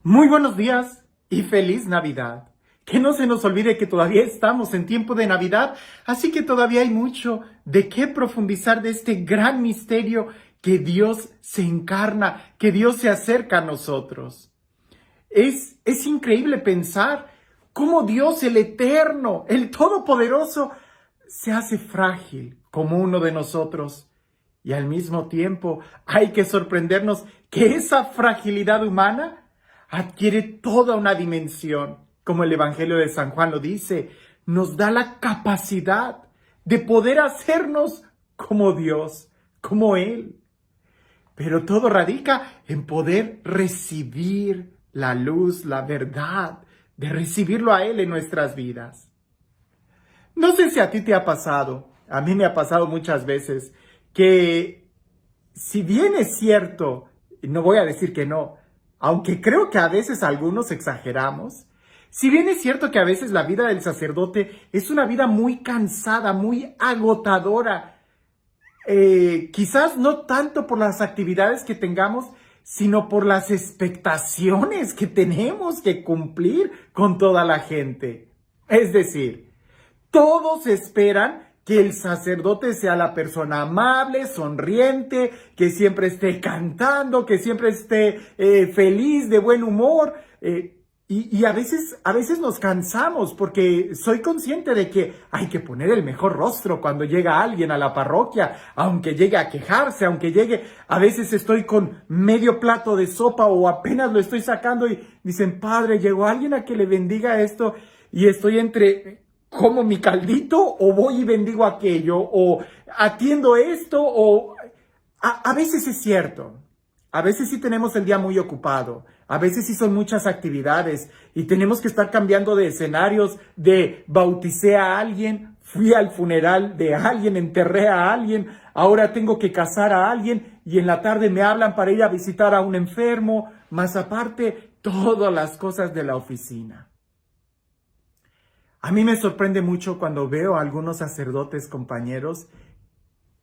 Muy buenos días y feliz Navidad. Que no se nos olvide que todavía estamos en tiempo de Navidad, así que todavía hay mucho de qué profundizar de este gran misterio que Dios se encarna, que Dios se acerca a nosotros. Es increíble pensar cómo Dios, el Eterno, el Todopoderoso, se hace frágil como uno de nosotros. Y al mismo tiempo hay que sorprendernos que esa fragilidad humana adquiere toda una dimensión, como el Evangelio de San Juan lo dice, nos da la capacidad de poder hacernos como Dios, como Él. Pero todo radica en poder recibir la luz, la verdad, de recibirlo a Él en nuestras vidas. No sé si a ti te ha pasado, a mí me ha pasado muchas veces, que si bien es cierto, no voy a decir que no, aunque creo que a veces algunos exageramos, si bien es cierto que a veces la vida del sacerdote es una vida muy cansada, muy agotadora, quizás no tanto por las actividades que tengamos, sino por las expectaciones que tenemos que cumplir con toda la gente. Es decir, todos esperan que el sacerdote sea la persona amable, sonriente, que siempre esté cantando, que siempre esté feliz, de buen humor. Y a veces nos cansamos porque soy consciente de que hay que poner el mejor rostro cuando llega alguien a la parroquia, aunque llegue a quejarse, aunque llegue, a veces estoy con medio plato de sopa o apenas lo estoy sacando y dicen, padre, llegó alguien a que le bendiga esto y estoy entre, ¿como mi caldito o voy y bendigo aquello o atiendo esto o a veces es cierto. A veces sí tenemos el día muy ocupado, a veces sí son muchas actividades y tenemos que estar cambiando de escenarios, de bauticé a alguien, fui al funeral de alguien, enterré a alguien, ahora tengo que casar a alguien y en la tarde me hablan para ir a visitar a un enfermo, más aparte todas las cosas de la oficina. A mí me sorprende mucho cuando veo a algunos sacerdotes compañeros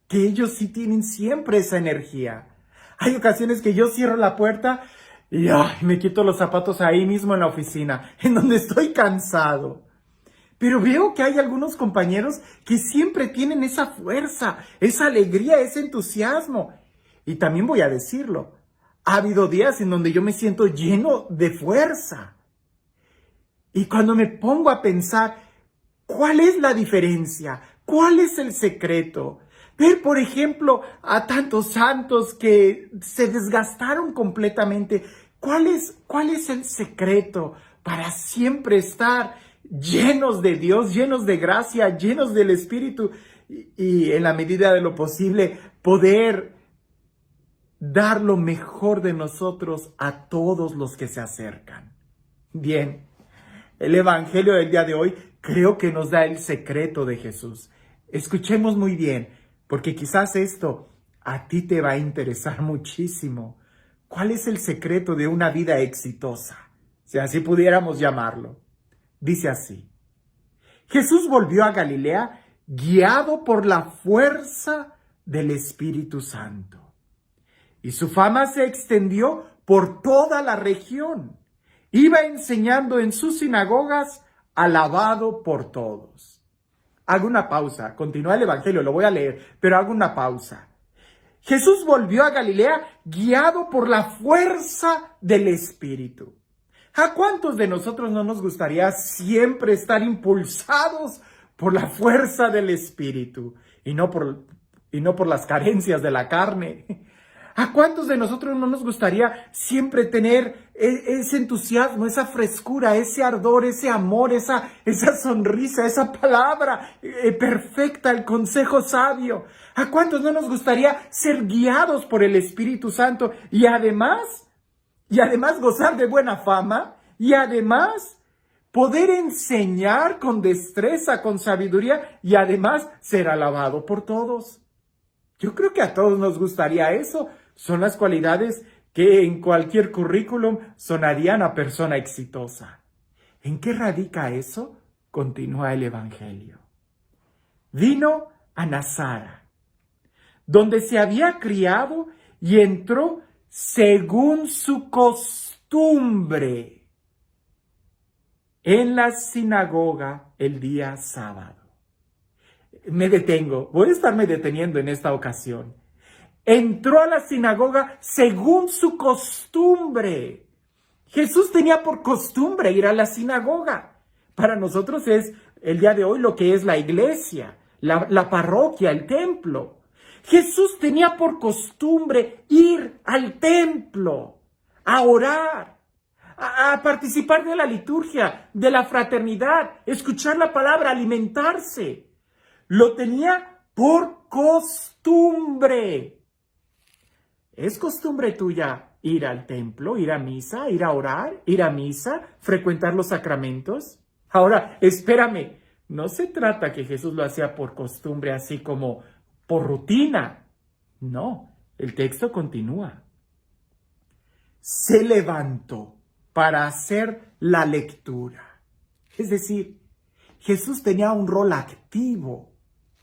que ellos sí tienen siempre esa energía. Hay ocasiones que yo cierro la puerta y me quito los zapatos ahí mismo en la oficina, en donde estoy cansado. Pero veo que hay algunos compañeros que siempre tienen esa fuerza, esa alegría, ese entusiasmo. Y también voy a decirlo, ha habido días en donde yo me siento lleno de fuerza. Y cuando me pongo a pensar, ¿cuál es la diferencia? ¿Cuál es el secreto? Ver, por ejemplo, a tantos santos que se desgastaron completamente. ¿Cuál es el secreto para siempre estar llenos de Dios, llenos de gracia, llenos del Espíritu y en la medida de lo posible poder dar lo mejor de nosotros a todos los que se acercan? Bien, el Evangelio del día de hoy creo que nos da el secreto de Jesús. Escuchemos muy bien, porque quizás esto a ti te va a interesar muchísimo. ¿Cuál es el secreto de una vida exitosa? Si así pudiéramos llamarlo. Dice así: Jesús volvió a Galilea guiado por la fuerza del Espíritu Santo. Y su fama se extendió por toda la región. Iba enseñando en sus sinagogas, alabado por todos. Hago una pausa, continúa el Evangelio, lo voy a leer, pero hago una pausa. Jesús volvió a Galilea guiado por la fuerza del Espíritu. ¿A cuántos de nosotros no nos gustaría siempre estar impulsados por la fuerza del Espíritu y no por las carencias de la carne? ¿A cuántos de nosotros no nos gustaría siempre tener ese entusiasmo, esa frescura, ese ardor, ese amor, esa sonrisa, esa palabra perfecta, el consejo sabio? ¿A cuántos no nos gustaría ser guiados por el Espíritu Santo y además gozar de buena fama y además poder enseñar con destreza, con sabiduría y además ser alabado por todos? Yo creo que a todos nos gustaría eso. Son las cualidades que en cualquier currículum sonarían a persona exitosa. ¿En qué radica eso? Continúa el Evangelio. Vino a Nazara, donde se había criado y entró según su costumbre costumbre en la sinagoga el día sábado. Me detengo, voy a estarme deteniendo en esta ocasión. Entró a la sinagoga según su costumbre. Jesús tenía por costumbre ir a la sinagoga. Para nosotros es el día de hoy lo que es la iglesia, la parroquia, el templo. Jesús tenía por costumbre ir al templo, a orar, a participar de la liturgia, de la fraternidad, escuchar la palabra, alimentarse. Lo tenía por costumbre. ¿Es costumbre tuya ir al templo, ir a misa, ir a orar, ir a misa, frecuentar los sacramentos? Ahora, espérame, no se trata que Jesús lo hacía por costumbre, así como por rutina. No, el texto continúa. Se levantó para hacer la lectura. Es decir, Jesús tenía un rol activo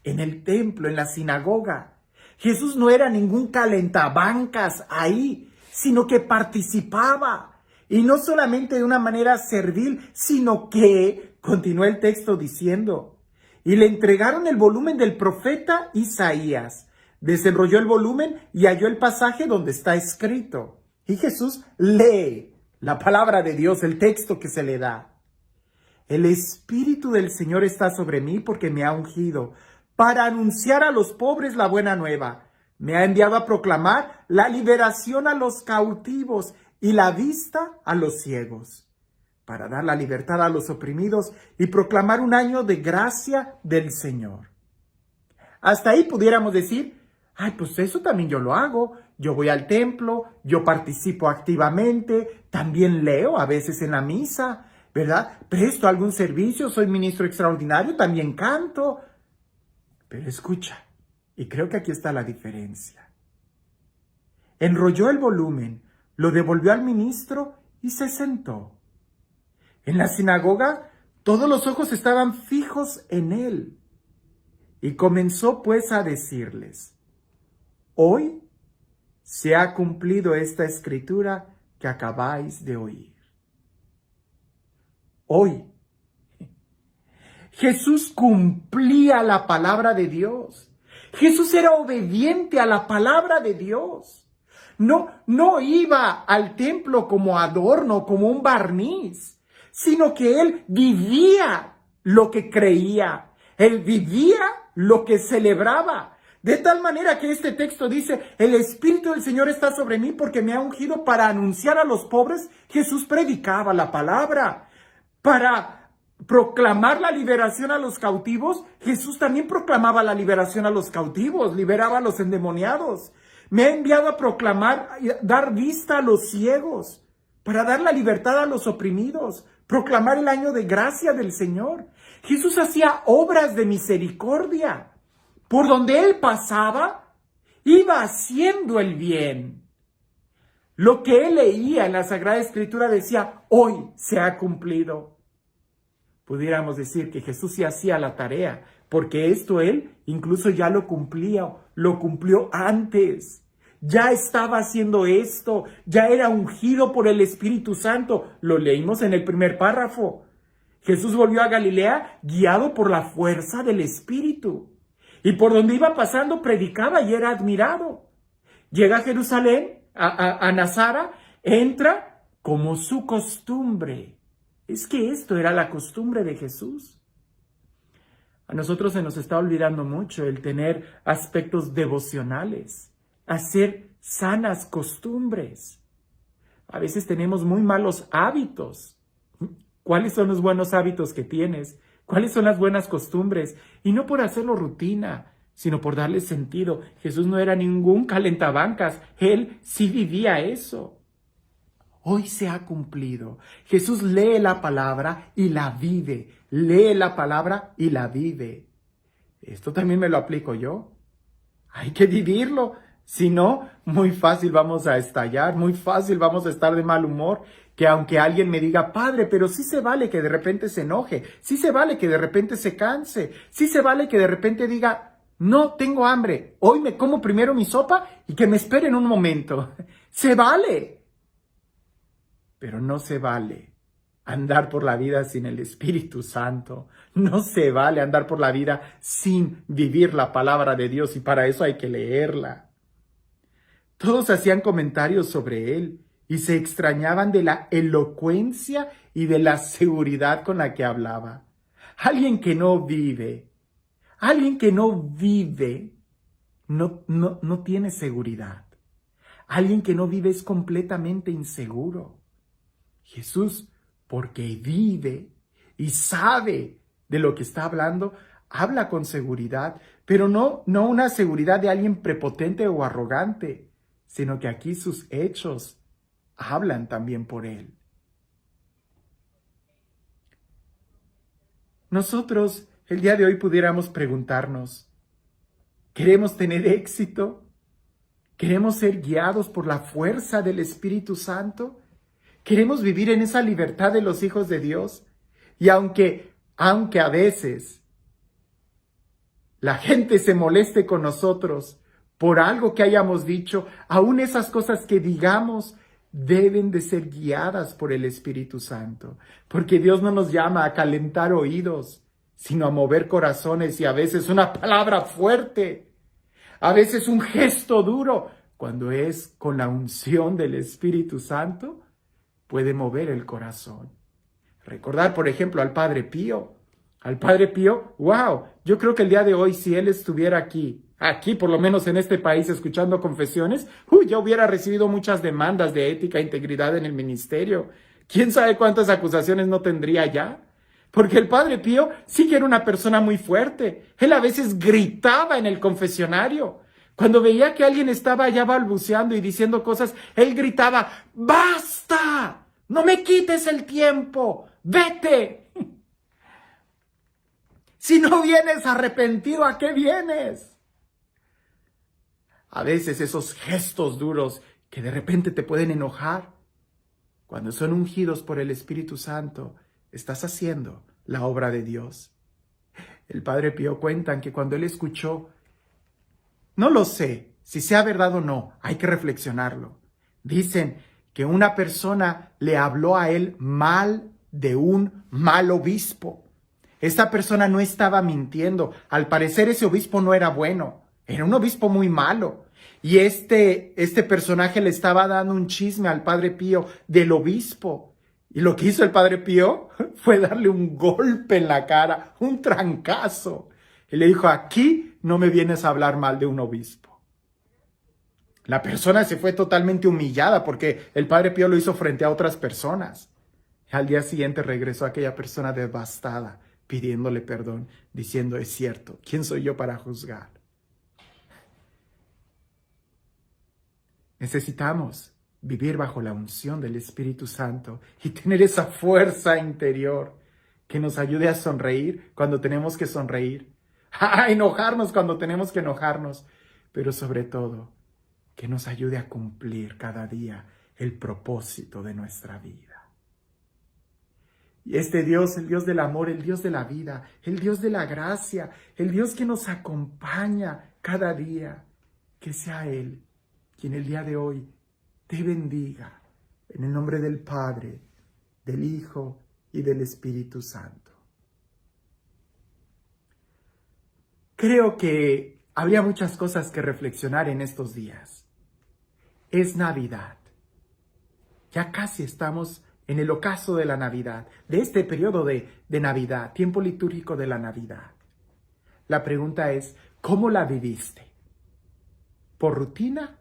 en el templo, en la sinagoga. Jesús no era ningún calentabancas ahí, sino que participaba. Y no solamente de una manera servil, sino que, continúa el texto diciendo, y le entregaron el volumen del profeta Isaías. Desenrolló el volumen y halló el pasaje donde está escrito. Y Jesús lee la palabra de Dios, el texto que se le da. El Espíritu del Señor está sobre mí porque me ha ungido para anunciar a los pobres la buena nueva. Me ha enviado a proclamar la liberación a los cautivos y la vista a los ciegos, para dar la libertad a los oprimidos y proclamar un año de gracia del Señor. Hasta ahí pudiéramos decir, ay, pues eso también yo lo hago. Yo voy al templo, yo participo activamente, también leo a veces en la misa, ¿verdad? Presto algún servicio, soy ministro extraordinario, también canto. Pero escucha, y creo que aquí está la diferencia. Enrolló el volumen, lo devolvió al ministro y se sentó. En la sinagoga, todos los ojos estaban fijos en él. Y comenzó pues a decirles, hoy se ha cumplido esta escritura que acabáis de oír. Hoy Jesús cumplía la palabra de Dios. Jesús era obediente a la palabra de Dios. No iba al templo como adorno, como un barniz, sino que él vivía lo que creía. Él vivía lo que celebraba. De tal manera que este texto dice, el Espíritu del Señor está sobre mí porque me ha ungido para anunciar a los pobres. Jesús predicaba la palabra. Para proclamar la liberación a los cautivos, Jesús también proclamaba la liberación a los cautivos, liberaba a los endemoniados. Me ha enviado a proclamar, dar vista a los ciegos, para dar la libertad a los oprimidos, proclamar el año de gracia del Señor. Jesús hacía obras de misericordia. Por donde él pasaba, iba haciendo el bien. Lo que él leía en la Sagrada Escritura decía, hoy se ha cumplido. Pudiéramos decir que Jesús sí hacía la tarea, porque esto él incluso ya lo cumplió antes. Ya estaba haciendo esto, ya era ungido por el Espíritu Santo. Lo leímos en el primer párrafo. Jesús volvió a Galilea guiado por la fuerza del Espíritu. Y por donde iba pasando predicaba y era admirado. Llega a Jerusalén, a Nazara, entra como su costumbre. Es que esto era la costumbre de Jesús. A nosotros se nos está olvidando mucho el tener aspectos devocionales, hacer sanas costumbres. A veces tenemos muy malos hábitos. ¿Cuáles son los buenos hábitos que tienes? ¿Cuáles son las buenas costumbres? Y no por hacerlo rutina, sino por darle sentido. Jesús no era ningún calentabancas. Él sí vivía eso. Hoy se ha cumplido. Jesús lee la palabra y la vive. Lee la palabra y la vive. Esto también me lo aplico yo. Hay que vivirlo. Si no, muy fácil vamos a estallar, muy fácil vamos a estar de mal humor. Que aunque alguien me diga, padre, pero sí se vale que de repente se enoje, sí se vale que de repente se canse, sí se vale que de repente diga, no tengo hambre, hoy me como primero mi sopa y que me esperen un momento. Se vale. Pero no se vale andar por la vida sin el Espíritu Santo. No se vale andar por la vida sin vivir la palabra de Dios, y para eso hay que leerla. Todos hacían comentarios sobre él y se extrañaban de la elocuencia y de la seguridad con la que hablaba. Alguien que no vive, no tiene seguridad. Alguien que no vive es completamente inseguro. Jesús, porque vive y sabe de lo que está hablando, habla con seguridad, pero no una seguridad de alguien prepotente o arrogante, sino que aquí sus hechos hablan también por él. Nosotros el día de hoy pudiéramos preguntarnos, ¿queremos tener éxito? ¿Queremos ser guiados por la fuerza del Espíritu Santo? ¿Queremos vivir en esa libertad de los hijos de Dios? Y aunque a veces la gente se moleste con nosotros por algo que hayamos dicho, aún esas cosas que digamos deben de ser guiadas por el Espíritu Santo, porque Dios no nos llama a calentar oídos, sino a mover corazones, y a veces una palabra fuerte, a veces un gesto duro, cuando es con la unción del Espíritu Santo, puede mover el corazón. Recordar, por ejemplo, al Padre Pío. Al Padre Pío, wow, yo creo que el día de hoy, si él estuviera aquí por lo menos en este país, escuchando confesiones, ya hubiera recibido muchas demandas de ética e integridad en el ministerio. ¿Quién sabe cuántas acusaciones no tendría ya? Porque el Padre Pío sí que era una persona muy fuerte. Él a veces gritaba en el confesionario. Cuando veía que alguien estaba allá balbuceando y diciendo cosas, él gritaba, ¡basta! ¡No me quites el tiempo! ¡Vete! Si no vienes arrepentido, ¿a qué vienes? A veces esos gestos duros que de repente te pueden enojar, cuando son ungidos por el Espíritu Santo, estás haciendo la obra de Dios. El Padre Pío cuentan que cuando él escuchó, no lo sé si sea verdad o no, hay que reflexionarlo. Dicen que una persona le habló a él mal de un mal obispo. Esta persona no estaba mintiendo. Al parecer ese obispo no era bueno. Era un obispo muy malo. Y este personaje le estaba dando un chisme al Padre Pío del obispo. Y lo que hizo el Padre Pío fue darle un golpe en la cara, un trancazo. Y le dijo, aquí no me vienes a hablar mal de un obispo. La persona se fue totalmente humillada porque el Padre Pío lo hizo frente a otras personas. Al día siguiente regresó aquella persona devastada, pidiéndole perdón, diciendo, es cierto, ¿quién soy yo para juzgar? Necesitamos vivir bajo la unción del Espíritu Santo y tener esa fuerza interior que nos ayude a sonreír cuando tenemos que sonreír, a enojarnos cuando tenemos que enojarnos, pero sobre todo que nos ayude a cumplir cada día el propósito de nuestra vida. Y este Dios, el Dios del amor, el Dios de la vida, el Dios de la gracia, el Dios que nos acompaña cada día, que sea Él quien el día de hoy te bendiga en el nombre del Padre, del Hijo y del Espíritu Santo. Creo que habría muchas cosas que reflexionar en estos días. Es Navidad. Ya casi estamos en el ocaso de la Navidad, de este periodo de Navidad, tiempo litúrgico de la Navidad. La pregunta es, ¿cómo la viviste? ¿Por rutina?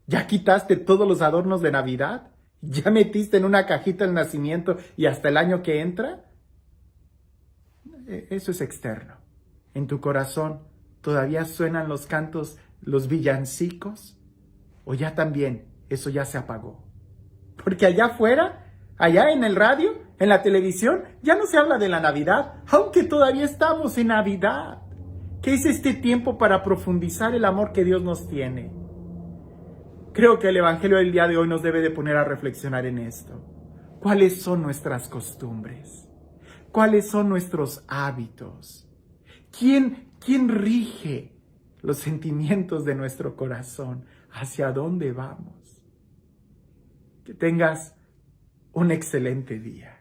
¿Ya quitaste todos los adornos de Navidad? ¿Ya metiste en una cajita el nacimiento y hasta el año que entra? Eso es externo. En tu corazón, ¿todavía suenan los cantos, los villancicos? ¿O ya también eso ya se apagó? Porque allá afuera, allá en el radio, en la televisión, ya no se habla de la Navidad, aunque todavía estamos en Navidad. ¿Qué es este tiempo para profundizar el amor que Dios nos tiene? Creo que el Evangelio del día de hoy nos debe de poner a reflexionar en esto. ¿Cuáles son nuestras costumbres? ¿Cuáles son nuestros hábitos? ¿Quién rige los sentimientos de nuestro corazón? ¿Hacia dónde vamos? Que tengas un excelente día.